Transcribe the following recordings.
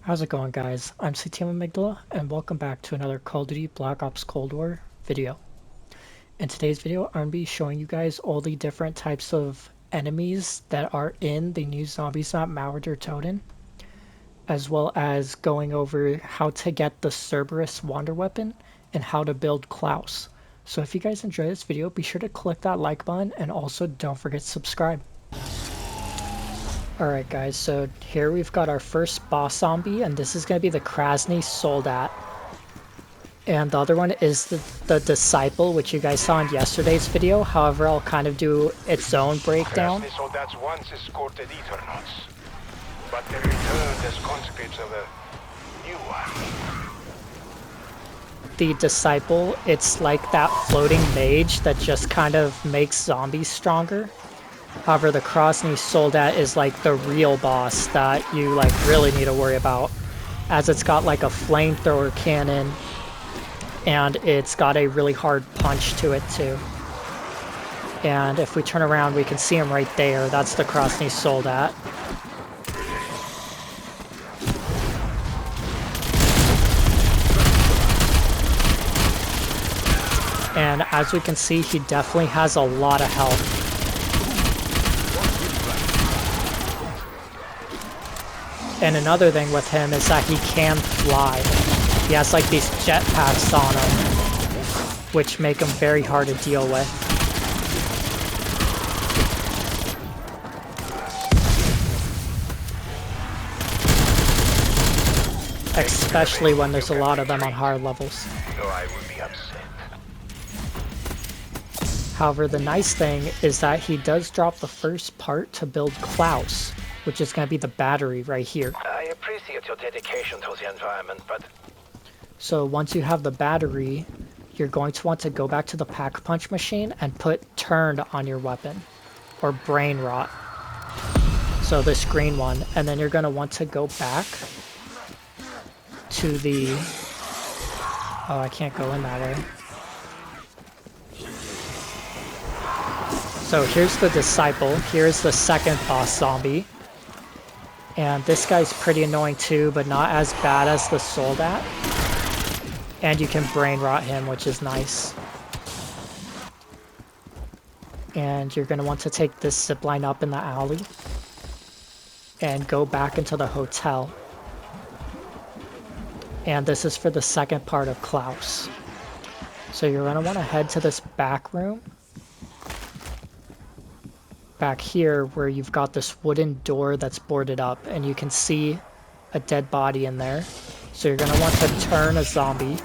How's it going, guys? I'm CTM Amygdala, and welcome back to another Call of Duty Black Ops Cold War video. In today's video, I'm going to be showing you guys all the different types of enemies that are in the new Zombies map MAUER TOTEN, as well as going over how to get the Cerberus Wander Weapon and how to build Klaus. So if you guys enjoy this video, be sure to click that like button, and also don't forget to subscribe. Alright guys, so here we've got our first boss zombie, and this is going to be the Krasny Soldat. And the other one is the Disciple, which you guys saw in yesterday's video. However, I'll kind of do its own breakdown. Krasny Soldat's once escorted Eternauts, but they returned as conscripts of a new one. The Disciple, it's like that floating mage that just kind of makes zombies stronger. However, the Krasny Soldat is like the real boss that you really need to worry about, as it's got like a flamethrower cannon and it's got a really hard punch to it too. And if we turn around, we can see him right there. That's the Krasny Soldat. And as we can see, he definitely has a lot of health. And another thing with him is that he can fly. He has like these jetpacks on him, which make him very hard to deal with. Especially when there's a lot of them on higher levels. So I will be upset. However, the nice thing is that he does drop the first part to build Klaus, which is going to be the battery right here. I appreciate your dedication to the environment, but... So once you have the battery, you're going to want to go back to the pack punch machine and put turned on your weapon, or brain rot. So this green one, and then you're going to want to go back to the... Oh, I can't go in that way. So here's the Disciple, here's the second boss zombie. And this guy's pretty annoying too, but not as bad as the Soldat. And you can brain rot him, which is nice. And you're going to want to take this zipline up in the alley and go back into the hotel. And this is for the second part of Klaus. So you're going to want to head to this back room. Back here where you've got this wooden door that's boarded up, and you can see a dead body in there. So you're going to want to turn a zombie.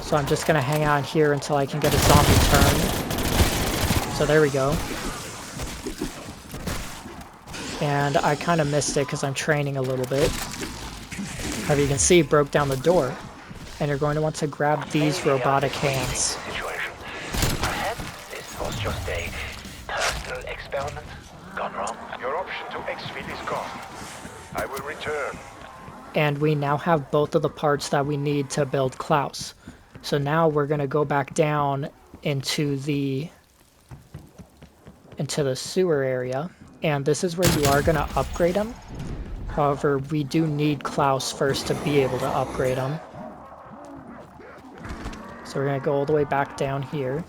So I'm just going to hang out here until I can get a zombie turned. So there we go. And I kind of missed it because I'm training a little bit. As you can see, broke down the door. And you're going to want to grab these robotic hands. Perhaps this was just a personal experiment gone wrong. Your option to exfil is gone. I will return. And we now have both of the parts that we need to build Klaus. So now we're going to go back down into the sewer area, and this is where you are going to upgrade him. However, we do need Klaus first to be able to upgrade him. So we're going to go all the way back down here.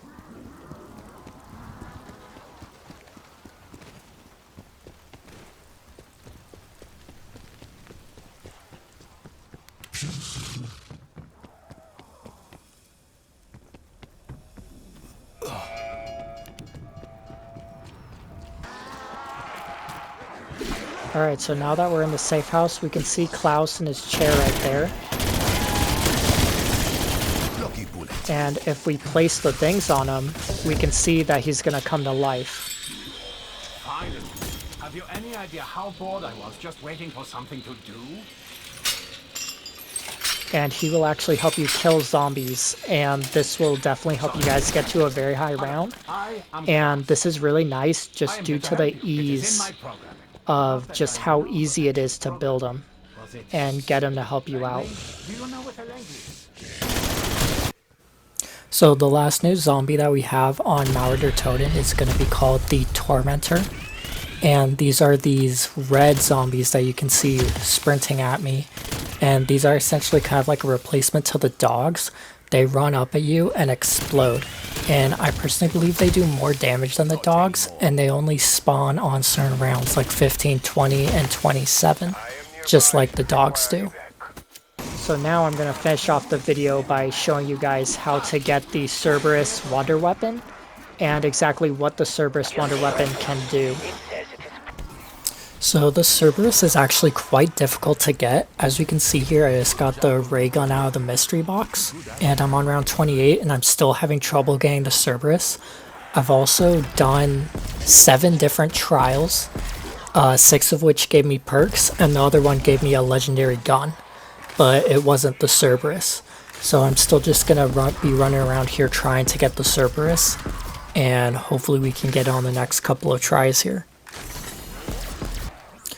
Alright, so now that we're in the safe house, we can see Klaus in his chair right there. And if we place the things on him, we can see that he's going to come to life. Finally. Have you any idea how bored I was just waiting for something to do? And he will actually help you kill zombies, and this will definitely help you guys get to a very high round. And this is really nice just due to the ease of just how easy it is to build them and get him to help you out. So the last new zombie that we have on MAUER TOTEN is going to be called the Tormentor. And these are these red zombies that you can see sprinting at me. And these are essentially kind of like a replacement to the dogs. They run up at you and explode. And I personally believe they do more damage than the dogs, and they only spawn on certain rounds like 15, 20, and 27, just like the dogs do. So now I'm going to finish off the video by showing you guys how to get the Cerberus Wonder Weapon and exactly what the Cerberus Wonder Weapon can do. So the Cerberus is actually quite difficult to get. As you can see here, I just got the ray gun out of the mystery box, and I'm on round 28 and I'm still having trouble getting the Cerberus. I've also done 7 different trials, 6 of which gave me perks, and the other one gave me a legendary gun, but it wasn't the Cerberus. So I'm still just gonna be running around here trying to get the Cerberus, and hopefully we can get it on the next couple of tries here.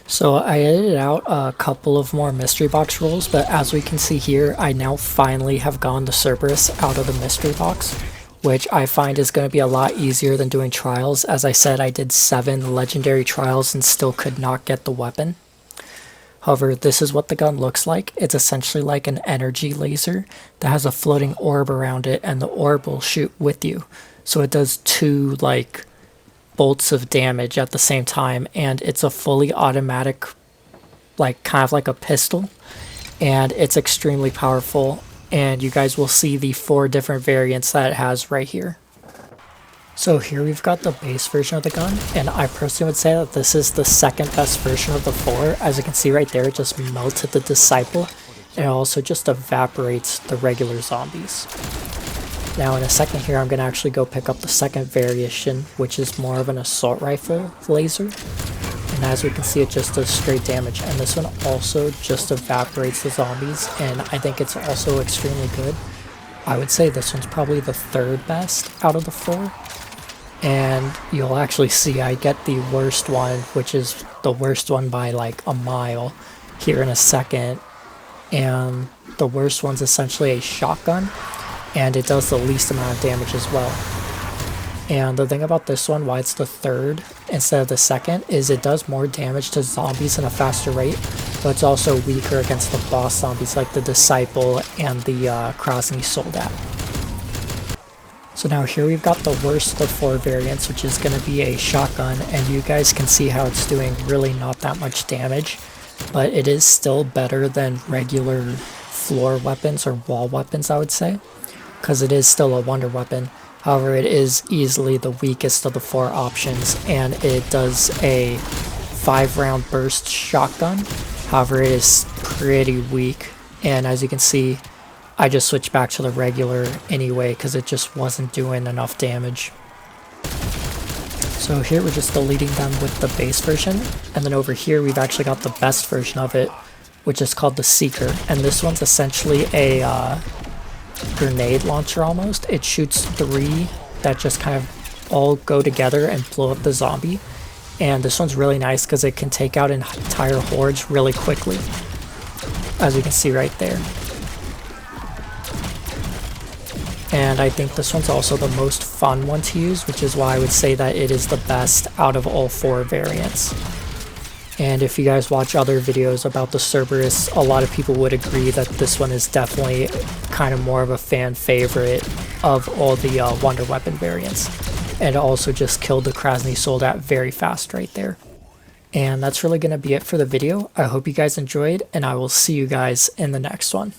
So I edited out a couple of more mystery box rolls, but as we can see here, I now finally have gotten the Cerberus out of the mystery box, which I find is going to be a lot easier than doing trials. As I said, I did 7 legendary trials and still could not get the weapon. However, this is what the gun looks like. It's essentially like an energy laser that has a floating orb around it, and the orb will shoot with you. So it does 2 like bolts of damage at the same time, and it's a fully automatic, like kind of like a pistol, and it's extremely powerful, and you guys will see the 4 different variants that it has right here. So here we've got the base version of the gun, and I personally would say that this is the second best version of the 4. As you can see right there, it just melted the Disciple, and it also just evaporates the regular zombies. Now in a second here, I'm going to actually go pick up the second variation, which is more of an assault rifle laser. And as we can see, it just does straight damage. And this one also just evaporates the zombies, and I think it's also extremely good. I would say this one's probably the 3rd best out of the 4. And you'll actually see I get the worst one, which is the worst one by like a mile, here in a second. And the worst one's essentially a shotgun, and it does the least amount of damage as well. And the thing about this one, why it's the 3rd instead of the 2nd, is it does more damage to zombies in a faster rate, but it's also weaker against the boss zombies like the Disciple and the Krasny Soldat. So now here we've got the worst of the 4 variants, which is going to be a shotgun, and you guys can see how it's doing really not that much damage, but it is still better than regular floor weapons or wall weapons, I would say, because it is still a wonder weapon. However, it is easily the weakest of the 4 options, and it does a 5-round burst shotgun. However, it is pretty weak, and as you can see, I just switched back to the regular anyway because it just wasn't doing enough damage. So here we're just deleting them with the base version, and then over here we've actually got the best version of it, which is called the Seeker, and this one's essentially a grenade launcher almost. It shoots 3 that just kind of all go together and blow up the zombie, and this one's really nice because it can take out entire hordes really quickly, as you can see right there. And I think this one's also the most fun one to use, which is why I would say that it is the best out of all 4 variants. And if you guys watch other videos about the Cerberus, a lot of people would agree that this one is definitely kind of more of a fan favorite of all the Wonder Weapon variants. And it also just killed the Krasny Soldat very fast right there. And that's really going to be it for the video. I hope you guys enjoyed, and I will see you guys in the next one.